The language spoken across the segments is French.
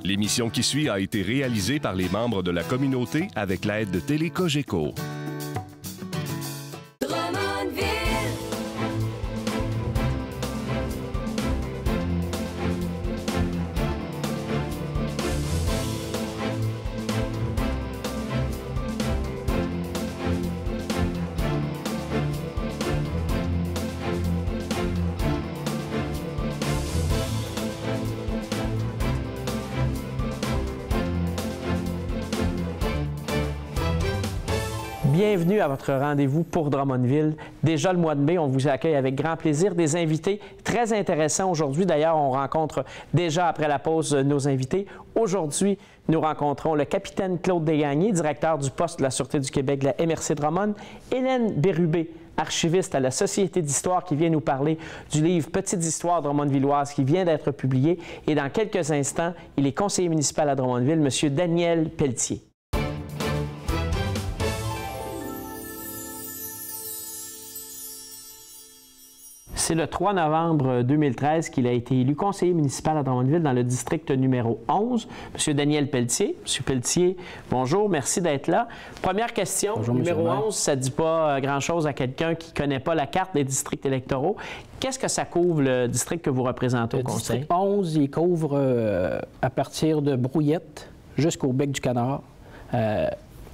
L'émission qui suit a été réalisée par les membres de la communauté avec l'aide de Télé Cogeco. Bienvenue à votre rendez-vous pour Drummondville. Déjà le mois de mai, on vous accueille avec grand plaisir. Des invités très intéressants aujourd'hui. D'ailleurs, on rencontre déjà après la pause nos invités. Aujourd'hui, nous rencontrons le capitaine Claude Desgagnés, directeur du poste de la Sûreté du Québec de la MRC Drummond, Hélène Bérubé, archiviste à la Société d'histoire qui vient nous parler du livre Petites histoires drummondvilloises qui vient d'être publié. Et dans quelques instants, il est conseiller municipal à Drummondville, M. Daniel Pelletier. C'est le 3 novembre 2013 qu'il a été élu conseiller municipal à Drummondville dans le district numéro 11. M. Daniel Pelletier. M. Pelletier, bonjour, merci d'être là. Première question, bonjour, numéro 11, ça ne dit pas grand-chose à quelqu'un qui ne connaît pas la carte des districts électoraux. Qu'est-ce que ça couvre, le district que vous représentez au conseil? Le district 11, il couvre à partir de Brouillette jusqu'au Bec du Canard,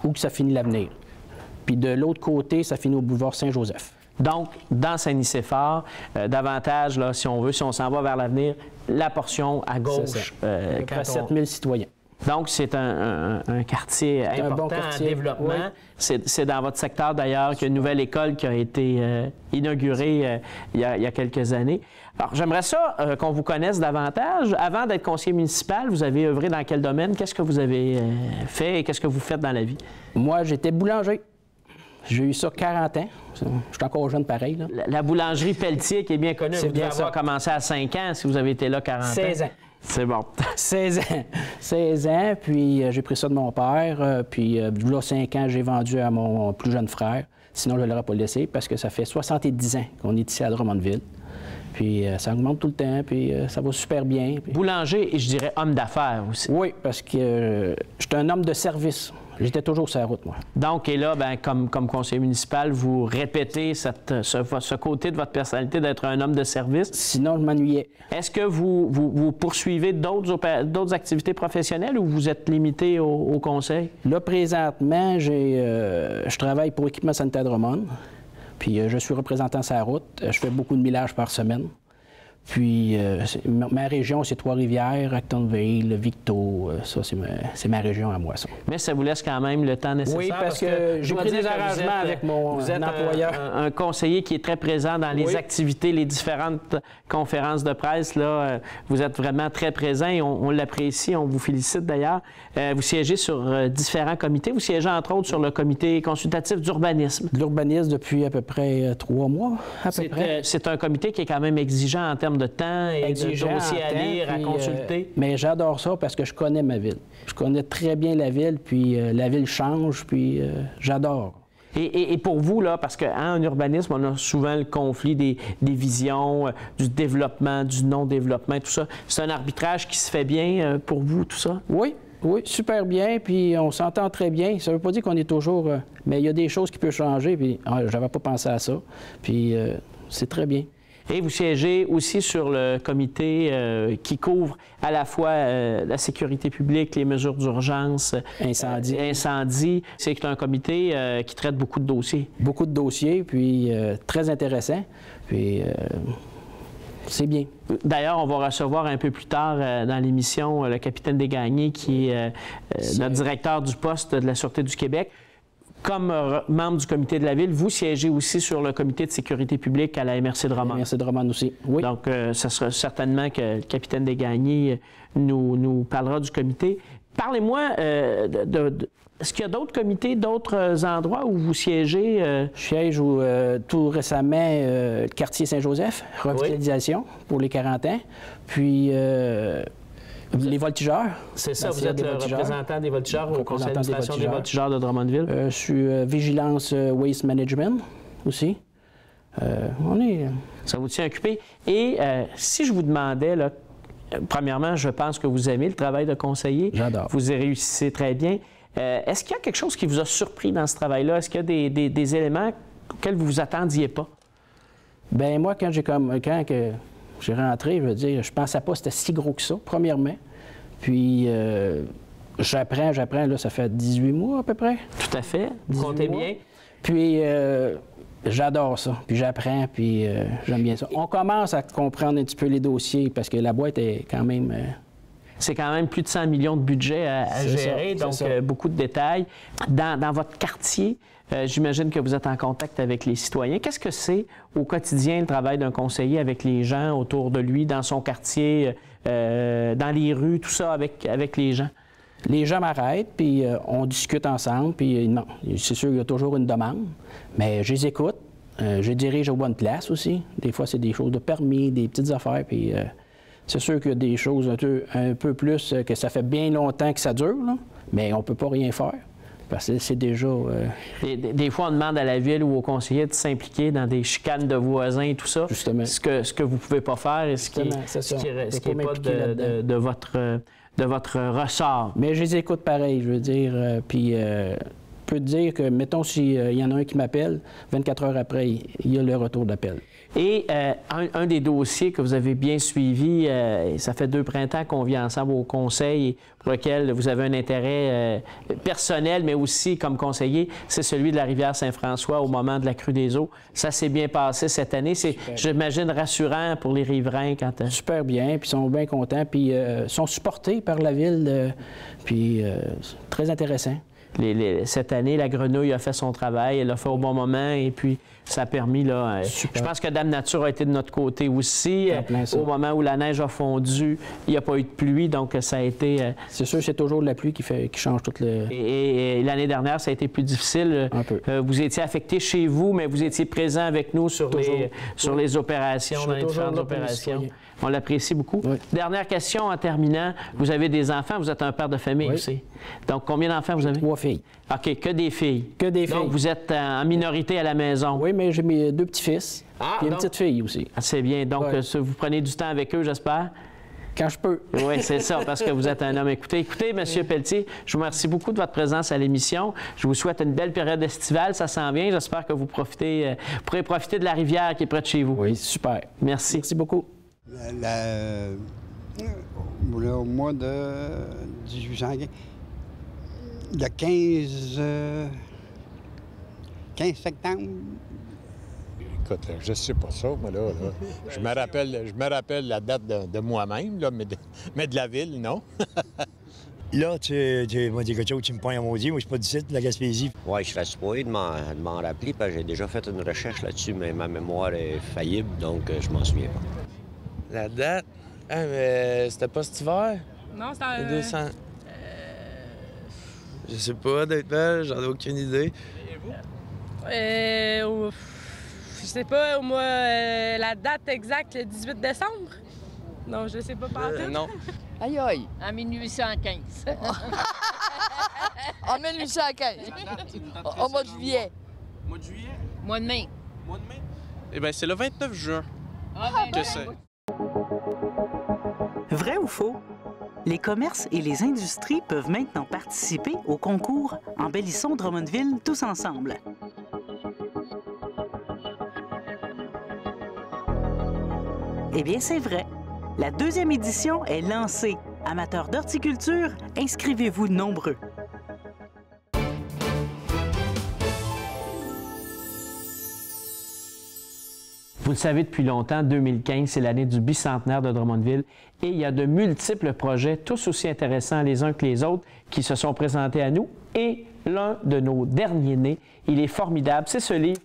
où ça finit l'avenir. Puis de l'autre côté, ça finit au boulevard Saint-Joseph. Donc, dans Saint-Nicéphore, davantage, là, si on veut, si on s'en va vers l'avenir, la portion à gauche. À peu près 7000 citoyens. Donc, c'est un quartier important en développement. Oui. C'est dans votre secteur, d'ailleurs, qu'il y a une nouvelle école qui a été inaugurée il y a quelques années. Alors, j'aimerais ça qu'on vous connaisse davantage. Avant d'être conseiller municipal, vous avez œuvré dans quel domaine? Qu'est-ce que vous avez fait et qu'est-ce que vous faites dans la vie? Moi, j'étais boulanger. J'ai eu ça 40 ans. Je suis encore jeune pareil. Là. La boulangerie Pelletier, qui est bien connue, vous devez avoir commencé à 5 ans si vous avez été là 40 ans. 16 ans. C'est bon. 16 ans. 16 ans, puis j'ai pris ça de mon père. Puis là, 5 ans, j'ai vendu à mon plus jeune frère. Sinon, je ne l'aurais pas laissé parce que ça fait 70 ans qu'on est ici à Drummondville. Puis ça augmente tout le temps, puis ça va super bien. Puis... Boulanger et je dirais homme d'affaires aussi. Oui, parce que j'étais un homme de service. J'étais toujours sur la route, moi. Donc, et là, bien, comme conseiller municipal, vous répétez ce côté de votre personnalité d'être un homme de service. Sinon, je m'ennuyais. Est-ce que vous poursuivez d'autres activités professionnelles ou vous êtes limité au conseil? Là, présentement, je travaille pour Équipement sanitaire Drummond. Puis je suis représentant sur la route. Je fais beaucoup de millages par semaine. Puis ma région, c'est Trois-Rivières, Actonville, Victo. Ça, c'est ma région à moi, ça. Mais ça vous laisse quand même le temps nécessaire? Oui, parce que j'ai pris des arrangements avec mon employeur. Un conseiller qui est très présent dans les activités, les différentes conférences de presse. Là, vous êtes vraiment très présent et on l'apprécie. On vous félicite d'ailleurs. Vous siégez sur différents comités. Vous siégez entre autres sur le comité consultatif d'urbanisme. De l'urbanisme depuis à peu près 3 mois, à peu près. C'est un comité qui est quand même exigeant en termes de temps et de dossiers à lire, à consulter. Mais j'adore ça parce que je connais ma ville. Je connais très bien la ville, puis la ville change, puis j'adore. Et pour vous, là, parce qu'en urbanisme, on a souvent le conflit des visions, du développement, du non-développement, tout ça. C'est un arbitrage qui se fait bien pour vous, tout ça? Oui. Oui, super bien, puis on s'entend très bien. Ça ne veut pas dire qu'on est toujours... mais il y a des choses qui peuvent changer, puis j'avais pas pensé à ça. Puis c'est très bien. Et vous siégez aussi sur le comité qui couvre à la fois la sécurité publique, les mesures d'urgence, incendie. C'est un comité qui traite beaucoup de dossiers. Beaucoup de dossiers, puis très intéressant. Puis c'est bien. D'ailleurs, on va recevoir un peu plus tard dans l'émission le capitaine Desgagnés, qui est notre directeur du poste de la Sûreté du Québec. Comme membre du comité de la Ville, vous siégez aussi sur le comité de sécurité publique à la MRC Drummond. MRC Drummond aussi, oui. Donc, ce sera certainement que le capitaine Desgagnés nous parlera du comité. Parlez-moi est-ce qu'il y a d'autres comités, d'autres endroits où vous siégez? Je siège tout récemment le quartier Saint-Joseph, revitalisation pour les 40 ans. Puis... les voltigeurs. C'est ça, vous êtes le représentant des voltigeurs au conseil d'administration des voltigeurs de Drummondville? Je suis Vigilance Waste Management aussi. Ça vous tient occupé. Et si je vous demandais, là, premièrement, je pense que vous aimez le travail de conseiller. J'adore. Vous y réussissez très bien. Est-ce qu'il y a quelque chose qui vous a surpris dans ce travail-là? Est-ce qu'il y a des éléments auxquels vous vous attendiez pas? Bien, moi, quand j'ai rentré, je veux dire, je pensais pas que c'était si gros que ça, premièrement. Puis, j'apprends, là, ça fait 18 mois à peu près. Tout à fait. Vous comptez bien. Puis, j'adore ça. Puis, j'apprends, puis j'aime bien ça. On commence à comprendre un petit peu les dossiers parce que la boîte est quand même... C'est quand même plus de 100 millions de budget à gérer, donc beaucoup de détails. Dans votre quartier, j'imagine que vous êtes en contact avec les citoyens. Qu'est-ce que c'est au quotidien le travail d'un conseiller avec les gens autour de lui, dans son quartier, dans les rues, tout ça avec les gens? Les gens m'arrêtent, puis on discute ensemble, puis non, c'est sûr qu'il y a toujours une demande, mais je les écoute. Je dirige aux bonnes places aussi. Des fois, c'est des choses de permis, des petites affaires, puis... c'est sûr qu'il y a des choses un peu plus que ça fait bien longtemps que ça dure, là, mais on ne peut pas rien faire. Parce que c'est déjà... Des fois, on demande à la ville ou aux conseillers de s'impliquer dans des chicanes de voisins et tout ça. Justement. Ce que vous ne pouvez pas faire et ce qui n'est pas de votre ressort. Mais je les écoute pareil, je veux dire. Puis, je peux te dire que, mettons, s'il y en a un qui m'appelle, 24 heures après, il y a le retour d'appel. Et un des dossiers que vous avez bien suivi, ça fait 2 printemps qu'on vit ensemble au conseil pour lequel vous avez un intérêt personnel, mais aussi comme conseiller, c'est celui de la rivière Saint-François au moment de la crue des eaux. Ça s'est bien passé cette année. C'est, j'imagine, rassurant pour les riverains quand... Super bien, puis ils sont bien contents, puis sont supportés par la ville, puis très intéressant. Cette année, la grenouille a fait son travail, elle l'a fait au bon moment et puis ça a permis, là, je pense que Dame Nature a été de notre côté aussi. Au moment où la neige a fondu, il n'y a pas eu de pluie, donc ça a été... C'est sûr, c'est toujours la pluie qui change tout le... Et l'année dernière, ça a été plus difficile. Un peu. Vous étiez affecté chez vous, mais vous étiez présent avec nous sur les opérations, dans les différentes opérations. On l'apprécie beaucoup. Oui. Dernière question en terminant. Vous avez des enfants, vous êtes un père de famille aussi. Donc, combien d'enfants vous avez? 3 filles. OK, que des filles. Que des filles. Donc, vous êtes en minorité à la maison. Oui, mais j'ai mes 2 petits-fils. Et une petite fille aussi. C'est bien. Donc, vous prenez du temps avec eux, j'espère? Quand je peux. Oui, c'est ça, parce que vous êtes un homme. Écoutez, M. Pelletier, je vous remercie beaucoup de votre présence à l'émission. Je vous souhaite une belle période estivale. Ça s'en vient. J'espère que vous pourrez profiter de la rivière qui est près de chez vous. Oui, super. Merci. Merci beaucoup. Au mois de 1815, le 15 septembre. Écoute, je sais pas ça, moi, là. Je me rappelle la date de moi-même, là, mais de la ville, non. Là, tu m'as dit quelque chose, tu me pointes à maudit. Moi, je suis pas du site de la Gaspésie. Oui, je serais supposé de m'en rappeler, parce que j'ai déjà fait une recherche là-dessus, mais ma mémoire est faillible, donc je m'en souviens pas. La date? Ah, mais c'était pas cet hiver? Non, c'était... 200... Je sais pas, honnêtement, j'en ai aucune idée. Et vous? Je sais pas, au mois... la date exacte, le 18 décembre? Non, je sais pas par tout. Non. Aïe, aïe. En 1815. En 1815. Au mois de juillet. Mois de juillet? Mois de mai. Mois de mai? Eh bien, c'est le 29 juin que c'est. Vrai ou faux? Les commerces et les industries peuvent maintenant participer au concours Embellissons Drummondville tous ensemble. Eh bien, c'est vrai. La 2e édition est lancée. Amateurs d'horticulture, inscrivez-vous nombreux. Vous le savez depuis longtemps, 2015, c'est l'année du bicentenaire de Drummondville et il y a de multiples projets, tous aussi intéressants les uns que les autres, qui se sont présentés à nous. Et l'un de nos derniers nés, il est formidable, c'est ce livre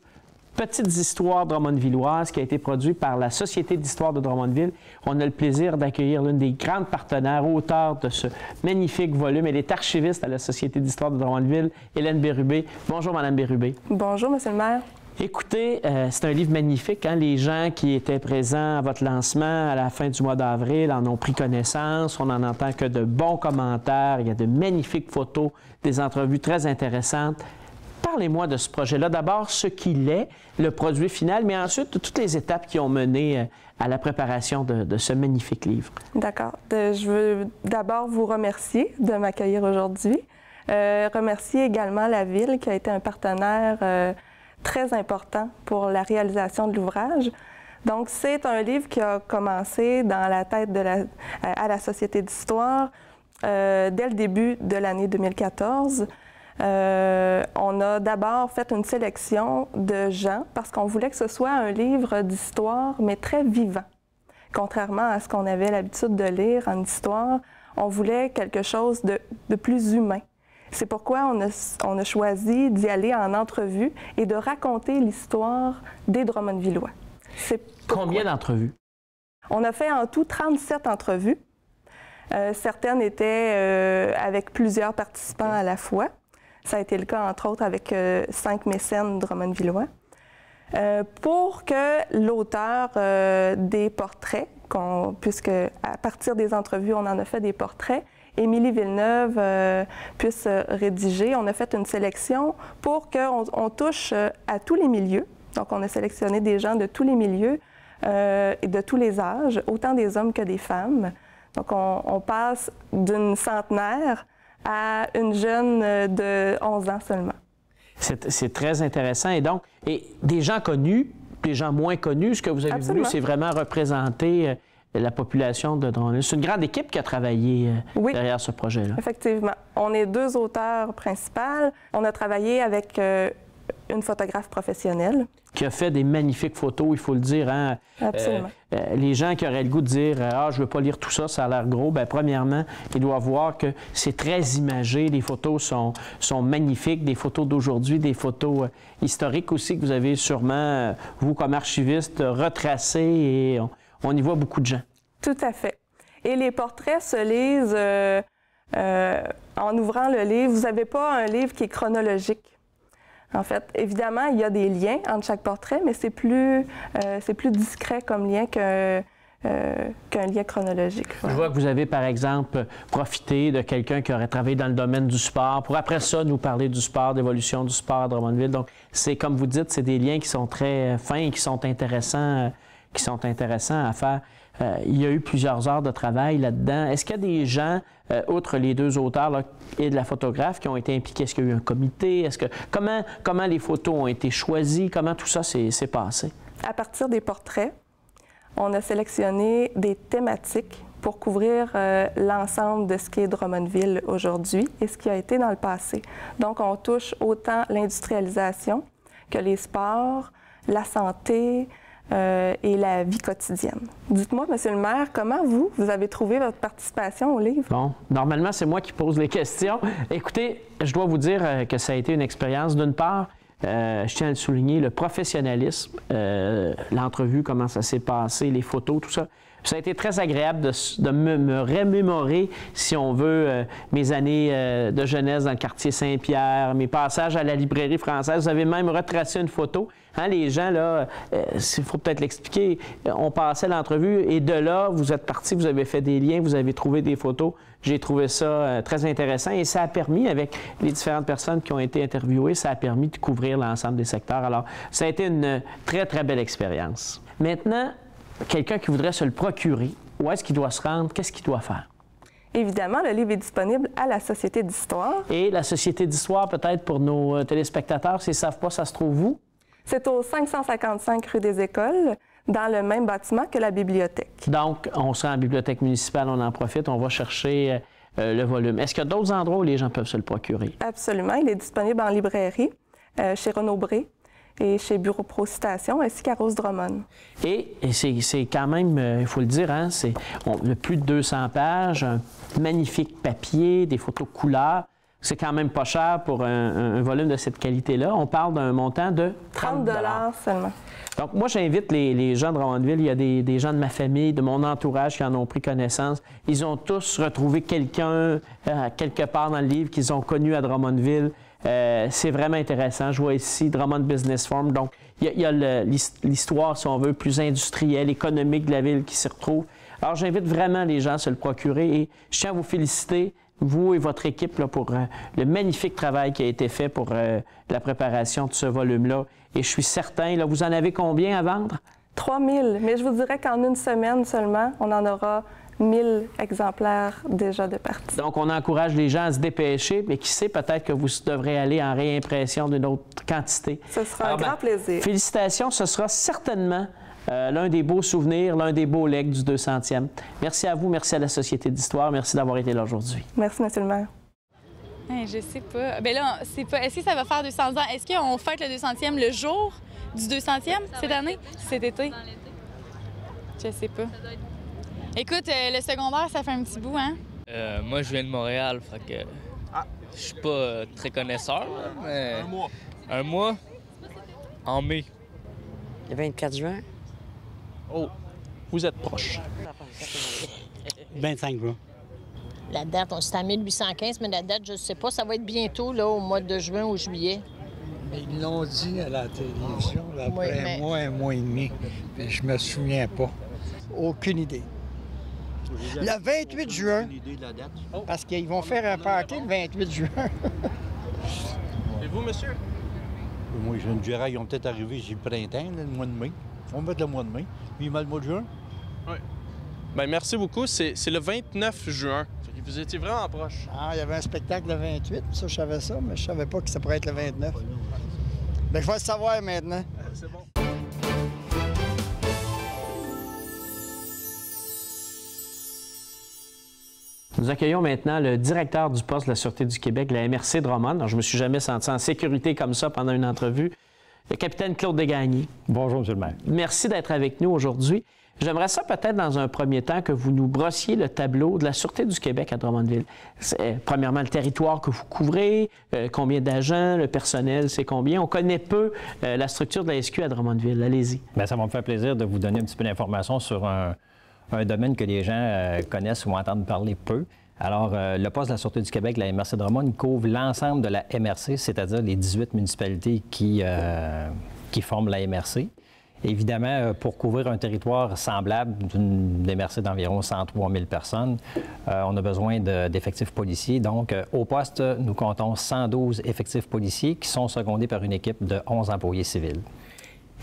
Petites histoires drummondvilloises qui a été produit par la Société d'histoire de Drummondville. On a le plaisir d'accueillir l'une des grandes partenaires, auteure de ce magnifique volume. Elle est archiviste à la Société d'histoire de Drummondville, Hélène Bérubé. Bonjour, Mme Bérubé. Bonjour, Monsieur le maire. Écoutez, c'est un livre magnifique. Hein? Les gens qui étaient présents à votre lancement à la fin du mois d'avril en ont pris connaissance. On n'en entend que de bons commentaires. Il y a de magnifiques photos, des entrevues très intéressantes. Parlez-moi de ce projet-là. D'abord, ce qu'il est, le produit final, mais ensuite, toutes les étapes qui ont mené à la préparation de ce magnifique livre. D'accord. Je veux d'abord vous remercier de m'accueillir aujourd'hui. Remercier également la Ville qui a été un partenaire très important pour la réalisation de l'ouvrage. Donc, c'est un livre qui a commencé dans la tête à la Société d'histoire dès le début de l'année 2014. On a d'abord fait une sélection de gens parce qu'on voulait que ce soit un livre d'histoire, mais très vivant. Contrairement à ce qu'on avait l'habitude de lire en histoire, on voulait quelque chose de plus humain. C'est pourquoi on a choisi d'y aller en entrevue et de raconter l'histoire des Drummondvillois. Combien d'entrevues? On a fait en tout 37 entrevues. Certaines étaient avec plusieurs participants à la fois. Ça a été le cas, entre autres, avec 5 mécènes drummondvillois. Pour que l'auteur des portraits, puisque à partir des entrevues, on en a fait des portraits, Émilie Villeneuve puisse rédiger, on a fait une sélection pour qu'on touche à tous les milieux. Donc, on a sélectionné des gens de tous les milieux et de tous les âges, autant des hommes que des femmes. Donc, on passe d'une centenaire à une jeune de 11 ans seulement. C'est très intéressant. Et donc, des gens connus, des gens moins connus, ce que vous avez voulu, c'est vraiment représenter la population de Drummondville. C'est une grande équipe qui a travaillé derrière ce projet-là. Effectivement. On est 2 auteurs principaux. On a travaillé avec une photographe professionnelle. Qui a fait des magnifiques photos, il faut le dire. Hein? Absolument. Les gens qui auraient le goût de dire « Ah, je ne veux pas lire tout ça, ça a l'air gros », bien, premièrement, ils doivent voir que c'est très imagé. Les photos sont magnifiques, des photos d'aujourd'hui, des photos historiques aussi que vous avez sûrement, vous, comme archiviste, retracées et on y voit beaucoup de gens. Tout à fait. Et les portraits se lisent en ouvrant le livre. Vous n'avez pas un livre qui est chronologique. En fait, évidemment, il y a des liens entre chaque portrait, mais c'est plus discret comme lien qu'un lien chronologique. Je vois que vous avez, par exemple, profité de quelqu'un qui aurait travaillé dans le domaine du sport pour, après ça, nous parler du sport, d'évolution du sport à Drummondville. Donc, c'est, comme vous dites, c'est des liens qui sont très fins et qui sont intéressants à faire. Il y a eu plusieurs heures de travail là-dedans. Est-ce qu'il y a des gens, outre les 2 auteurs là, et de la photographe, qui ont été impliqués? Est-ce qu'il y a eu un comité? Comment les photos ont été choisies? Comment tout ça s'est passé? À partir des portraits, on a sélectionné des thématiques pour couvrir l'ensemble de ce qui est Drummondville aujourd'hui et ce qui a été dans le passé. Donc, on touche autant l'industrialisation que les sports, la santé, et la vie quotidienne. Dites-moi, Monsieur le maire, comment vous avez trouvé votre participation au livre? Bon, normalement, c'est moi qui pose les questions. Écoutez, je dois vous dire que ça a été une expérience. D'une part, je tiens à le souligner, le professionnalisme, l'entrevue, comment ça s'est passé, les photos, tout ça. Ça a été très agréable de me remémorer, si on veut, mes années de jeunesse dans le quartier Saint-Pierre, mes passages à la librairie française. Vous avez même retracé une photo. Hein, les gens, là, il faut peut-être l'expliquer, on passait l'entrevue et de là, vous êtes partis, vous avez fait des liens, vous avez trouvé des photos. J'ai trouvé ça très intéressant et ça a permis, avec les différentes personnes qui ont été interviewées, ça a permis de couvrir l'ensemble des secteurs. Alors, ça a été une très, très belle expérience. Maintenant, quelqu'un qui voudrait se le procurer, où est-ce qu'il doit se rendre? Qu'est-ce qu'il doit faire? Évidemment, le livre est disponible à la Société d'histoire. Et la Société d'histoire, peut-être pour nos téléspectateurs, s'ils ne savent pas, ça se trouve où? C'est au 555 rue des Écoles, dans le même bâtiment que la bibliothèque. Donc, on sera en bibliothèque municipale, on en profite, on va chercher le volume. Est-ce qu'il y a d'autres endroits où les gens peuvent se le procurer? Absolument. Il est disponible en librairie, chez Renaud Bré et chez Bureau Pro Citation, ainsi qu'à Rose Drummond. Et c'est quand même, il faut le dire, hein, c'est plus de 200 pages, un magnifique papier, des photos couleurs. C'est quand même pas cher pour un volume de cette qualité-là. On parle d'un montant de 30 $ seulement. Donc, moi, j'invite les gens de Drummondville. Il y a des gens de ma famille, de mon entourage qui en ont pris connaissance. Ils ont tous retrouvé quelqu'un, quelque part dans le livre, qu'ils ont connu à Drummondville. C'est vraiment intéressant. Je vois ici Drummond Business Forum. Donc, il y a l'histoire, si on veut, plus industrielle, économique de la ville qui s'y retrouve. Alors, j'invite vraiment les gens à se le procurer et je tiens à vous féliciter. vous et votre équipe, là, pour le magnifique travail qui a été fait pour la préparation de ce volume-là. Et je suis certain, là, vous en avez combien à vendre? 3000, mais je vous dirais qu'en une semaine seulement, on en aura 1000 exemplaires déjà de partie. Donc, on encourage les gens à se dépêcher, mais qui sait, peut-être que vous devrez aller en réimpression d'une autre quantité. Ce sera un grand plaisir. Félicitations, ce sera certainement l'un des beaux souvenirs, l'un des beaux legs du 200e. Merci à vous, merci à la Société d'Histoire, merci d'avoir été là aujourd'hui. Merci, M. le maire. Je sais pas. Bien là, c'est pas. Est-ce que ça va faire 200 ans? Est-ce qu'on fête le 200e le jour du 200e cette année? Cet été? Je sais pas. Écoute, le secondaire, ça fait un petit bout, hein? Moi, je viens de Montréal, fait que je suis pas très connaisseur, là, mais... Un mois. Un mois? En mai. Le 24 juin? Oh, vous êtes proche. 25 juin. La date, c'est en 1815, mais la date, je ne sais pas, ça va être bientôt, là, au mois de juin ou juillet. Mais ils l'ont dit à la télévision, là, après un mois et demi. Mais je me souviens pas. Aucune idée. Le 28 juin, parce qu'ils vont faire un party le 28 juin. Et vous, monsieur? Moi, je me dirais, ils vont peut-être arriver, j'ai le printemps, là, le mois de mai. On va mettre le mois de mai. Puis, il met le mois de juin. Oui. Bien, merci beaucoup. C'est le 29 juin. Vous étiez vraiment proche. Ah, il y avait un spectacle le 28, ça, je savais ça, mais je savais pas que ça pourrait être le 29. Bien, je vais le savoir maintenant. C'est bon. Nous accueillons maintenant le directeur du poste de la Sûreté du Québec, la MRC Drummond. Alors, je ne me suis jamais senti en sécurité comme ça pendant une entrevue. Le capitaine Claude Desgagnés. Bonjour, M. le maire. Merci d'être avec nous aujourd'hui. J'aimerais ça peut-être dans un premier temps que vous nous brossiez le tableau de la Sûreté du Québec à Drummondville. Premièrement, le territoire que vous couvrez, combien d'agents, le personnel, c'est combien. On connaît peu la structure de la SQ à Drummondville. Allez-y. Bien, ça va me faire plaisir de vous donner un petit peu d'informations sur un domaine que les gens connaissent ou entendent parler peu. Alors, le poste de la Sûreté du Québec, la MRC Drummond, couvre l'ensemble de la MRC, c'est-à-dire les 18 municipalités qui forment la MRC. Évidemment, pour couvrir un territoire semblable d'une MRC d'environ 103 000 personnes, on a besoin d'effectifs policiers. Donc, au poste, nous comptons 112 effectifs policiers qui sont secondés par une équipe de 11 employés civils.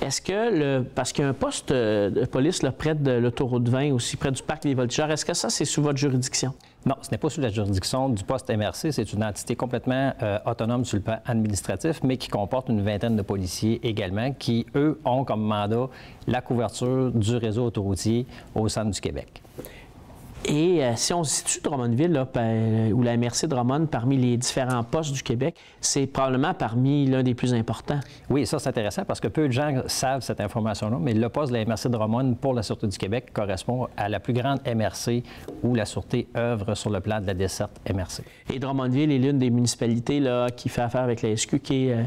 Est-ce que, parce qu'il y a un poste de police là, près de l'autoroute 20, aussi près du parc des Voltigeurs, est-ce que ça, c'est sous votre juridiction? Non, ce n'est pas sous la juridiction du poste MRC. C'est une entité complètement autonome sur le plan administratif, mais qui comporte une vingtaine de policiers également qui, eux, ont comme mandat la couverture du réseau autoroutier au centre du Québec. Et si on se situe Drummondville, là, ou la MRC Drummond, parmi les différents postes du Québec, c'est probablement parmi l'un des plus importants. Oui, ça, c'est intéressant parce que peu de gens savent cette information-là, mais le poste de la MRC Drummond pour la Sûreté du Québec correspond à la plus grande MRC où la Sûreté œuvre sur le plan de la desserte MRC. Et Drummondville est l'une des municipalités là, qui fait affaire avec la SQ, qui est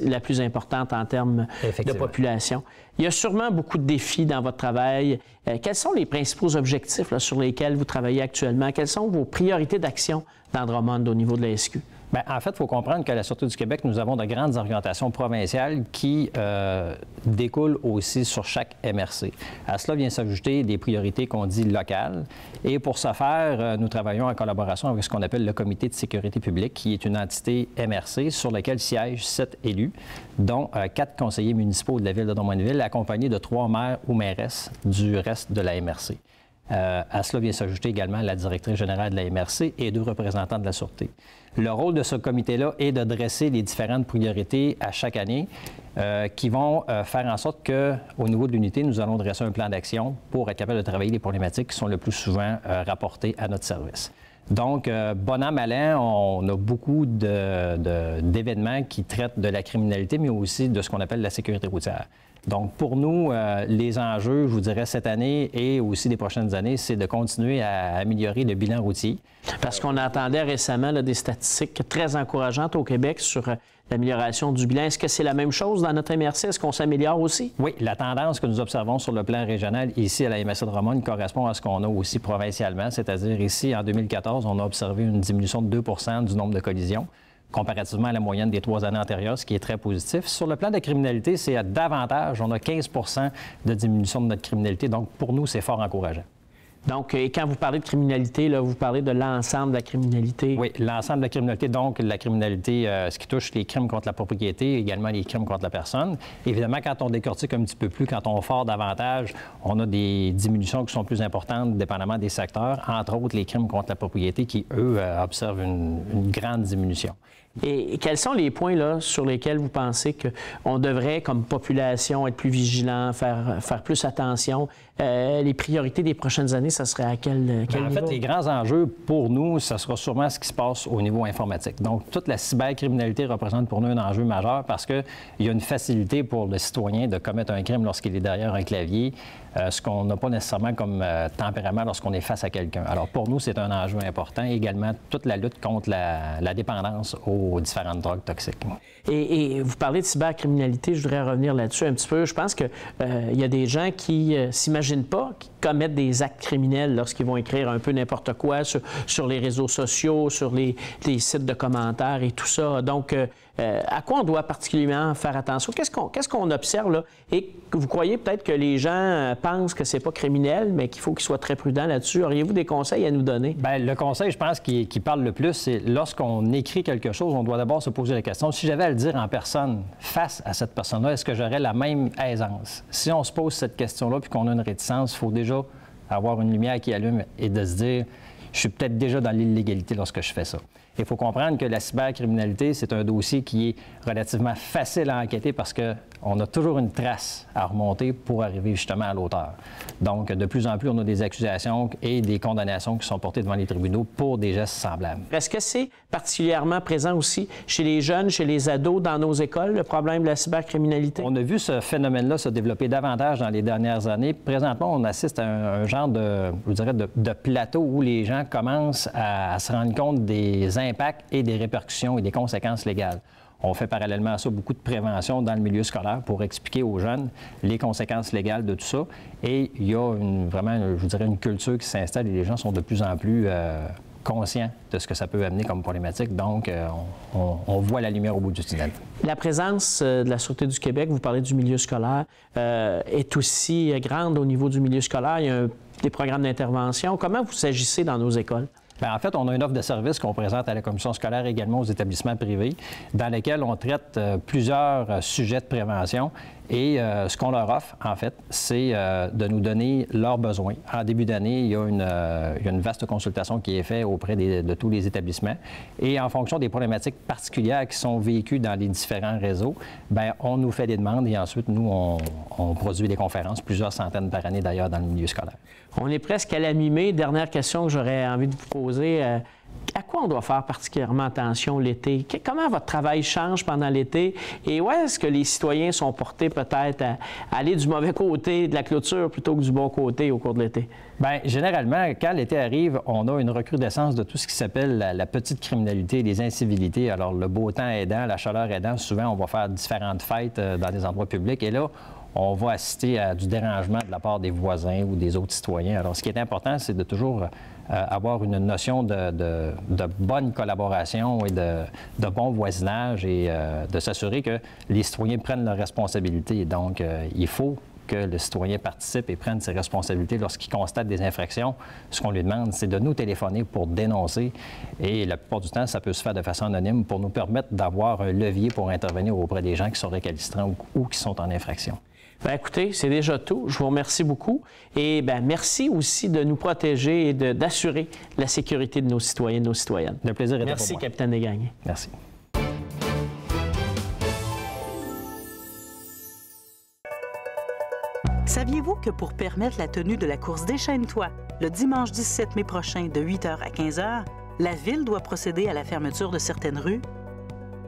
la plus importante en termes de population. Il y a sûrement beaucoup de défis dans votre travail. Quels sont les principaux objectifs là, sur lesquels vous travaillez actuellement? Quelles sont vos priorités d'action dans Drummond au niveau de la SQ? Bien, en fait, il faut comprendre qu'à la Sûreté du Québec, nous avons de grandes orientations provinciales qui découlent aussi sur chaque MRC. À cela vient s'ajouter des priorités qu'on dit locales. Et pour ce faire, nous travaillons en collaboration avec ce qu'on appelle le Comité de sécurité publique, qui est une entité MRC sur laquelle siègent 7 élus, dont 4 conseillers municipaux de la ville de Drummondville, accompagnés de 3 maires ou mairesses du reste de la MRC. À cela vient s'ajouter également la directrice générale de la MRC et 2 représentants de la Sûreté. Le rôle de ce comité-là est de dresser les différentes priorités à chaque année qui vont faire en sorte qu'au niveau de l'unité, nous allons dresser un plan d'action pour être capable de travailler les problématiques qui sont le plus souvent rapportées à notre service. Donc, bon an, mal an, on a beaucoup d'événements qui traitent de la criminalité, mais aussi de ce qu'on appelle la sécurité routière. Donc, pour nous, les enjeux, je vous dirais, cette année et aussi des prochaines années, c'est de continuer à améliorer le bilan routier. Parce qu'on entendait récemment là, des statistiques très encourageantes au Québec sur l'amélioration du bilan. Est-ce que c'est la même chose dans notre MRC? Est-ce qu'on s'améliore aussi? Oui, la tendance que nous observons sur le plan régional ici à la MRC Drummond correspond à ce qu'on a aussi provincialement, c'est-à-dire ici, en 2014, on a observé une diminution de 2 % du nombre de collisions, comparativement à la moyenne des 3 années antérieures, ce qui est très positif. Sur le plan de criminalité, c'est davantage. On a 15 % de diminution de notre criminalité. Donc, pour nous, c'est fort encourageant. Donc, et quand vous parlez de criminalité, là, vous parlez de l'ensemble de la criminalité. Oui, l'ensemble de la criminalité, donc la criminalité, ce qui touche les crimes contre la propriété, également les crimes contre la personne. Évidemment, quand on décortique un petit peu plus, quand on fort davantage, on a des diminutions qui sont plus importantes, dépendamment des secteurs, entre autres les crimes contre la propriété qui, eux, observent une grande diminution. Et quels sont les points là, sur lesquels vous pensez qu'on devrait, comme population, être plus vigilant, faire plus attention? Les priorités des prochaines années, ça serait à quel niveau? En fait, les grands enjeux pour nous, ça sera sûrement ce qui se passe au niveau informatique. Donc, toute la cybercriminalité représente pour nous un enjeu majeur parce qu'il y a une facilité pour le citoyen de commettre un crime lorsqu'il est derrière un clavier, ce qu'on n'a pas nécessairement comme tempérament lorsqu'on est face à quelqu'un. Alors, pour nous, c'est un enjeu important. Également, toute la lutte contre la dépendance aux différentes drogues toxiques. Et vous parlez de cybercriminalité, je voudrais revenir là-dessus un petit peu. Je pense qu'il y a des gens qui s'imaginent pas, qui commettent des actes criminels lorsqu'ils vont écrire un peu n'importe quoi sur les réseaux sociaux, sur les sites de commentaires et tout ça. Donc, à quoi on doit particulièrement faire attention? Qu'est-ce qu'on observe là? Et vous croyez peut-être que les gens pensent que c'est pas criminel, mais qu'il faut qu'ils soient très prudents là-dessus. Auriez-vous des conseils à nous donner? Bien, le conseil, je pense, qui parle le plus, c'est lorsqu'on écrit quelque chose, on doit d'abord se poser la question, si j'avais à le dire en personne, face à cette personne-là, est-ce que j'aurais la même aisance? Si on se pose cette question-là puis qu'on a une réticence, il faut déjà avoir une lumière qui allume et de se dire, je suis peut-être déjà dans l'illégalité lorsque je fais ça. Il faut comprendre que la cybercriminalité, c'est un dossier qui est relativement facile à enquêter parce qu'on a toujours une trace à remonter pour arriver justement à l'auteur. Donc, de plus en plus, on a des accusations et des condamnations qui sont portées devant les tribunaux pour des gestes semblables. Est-ce que c'est particulièrement présent aussi chez les jeunes, chez les ados, dans nos écoles, le problème de la cybercriminalité? On a vu ce phénomène-là se développer davantage dans les dernières années. Présentement, on assiste à un genre de, je dirais, de plateau où les gens commencent à se rendre compte des impacts et des répercussions et des conséquences légales. On fait parallèlement à ça beaucoup de prévention dans le milieu scolaire pour expliquer aux jeunes les conséquences légales de tout ça. Et il y a vraiment, je dirais, une culture qui s'installe et les gens sont de plus en plus conscients de ce que ça peut amener comme problématique. Donc, on voit la lumière au bout du tunnel. La présence de la Sûreté du Québec, vous parlez du milieu scolaire, est aussi grande au niveau du milieu scolaire. Il y a des programmes d'intervention. Comment vous agissez dans nos écoles? Bien, en fait, on a une offre de service qu'on présente à la commission scolaire également aux établissements privés, dans lesquels on traite plusieurs sujets de prévention. Et ce qu'on leur offre, en fait, c'est de nous donner leurs besoins. En début d'année, il y a une vaste consultation qui est faite auprès de tous les établissements. Et en fonction des problématiques particulières qui sont vécues dans les différents réseaux, bien, on nous fait des demandes et ensuite, nous, on produit des conférences, plusieurs centaines par année d'ailleurs dans le milieu scolaire. On est presque à la mi-mai. Dernière question que j'aurais envie de vous poser. À quoi on doit faire particulièrement attention l'été? Comment votre travail change pendant l'été? Et où est-ce que les citoyens sont portés peut-être à aller du mauvais côté de la clôture plutôt que du bon côté au cours de l'été? Bien, généralement, quand l'été arrive, on a une recrudescence de tout ce qui s'appelle la petite criminalité, les incivilités. Alors, le beau temps aidant, la chaleur aidant, souvent, on va faire différentes fêtes dans des endroits publics. Et là, on va assister à du dérangement de la part des voisins ou des autres citoyens. Alors, ce qui est important, c'est de toujours avoir une notion de bonne collaboration et de bon voisinage et de s'assurer que les citoyens prennent leurs responsabilités. Donc, il faut que le citoyen participe et prenne ses responsabilités lorsqu'il constate des infractions. Ce qu'on lui demande, c'est de nous téléphoner pour dénoncer. Et la plupart du temps, ça peut se faire de façon anonyme pour nous permettre d'avoir un levier pour intervenir auprès des gens qui sont récalcitrants ou qui sont en infraction. Bien, écoutez, c'est déjà tout. Je vous remercie beaucoup. Et bien, merci aussi de nous protéger et d'assurer la sécurité de nos citoyens et de nos citoyennes. Le plaisir est pour moi. Merci, capitaine Desgagnés. Merci. Saviez-vous que pour permettre la tenue de la course Déchaîne-toi, le dimanche 17 mai prochain de 8h à 15h, la Ville doit procéder à la fermeture de certaines rues?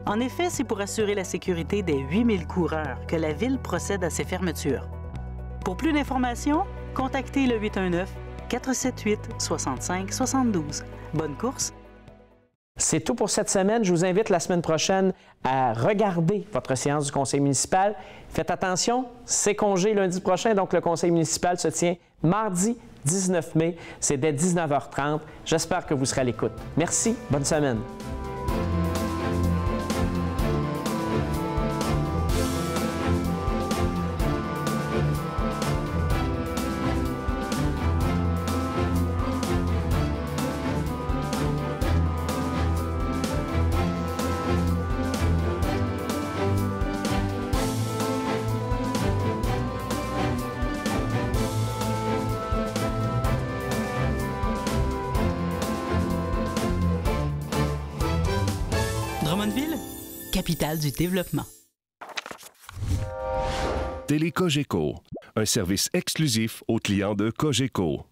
En effet, c'est pour assurer la sécurité des 8000 coureurs que la Ville procède à ces fermetures. Pour plus d'informations, contactez le 819-478-6572. Bonne course! C'est tout pour cette semaine. Je vous invite la semaine prochaine à regarder votre séance du conseil municipal. Faites attention, c'est congé lundi prochain, donc le conseil municipal se tient mardi 19 mai. C'est dès 19h30. J'espère que vous serez à l'écoute. Merci, bonne semaine. capitale du développement. Télé Cogeco, un service exclusif aux clients de Cogeco.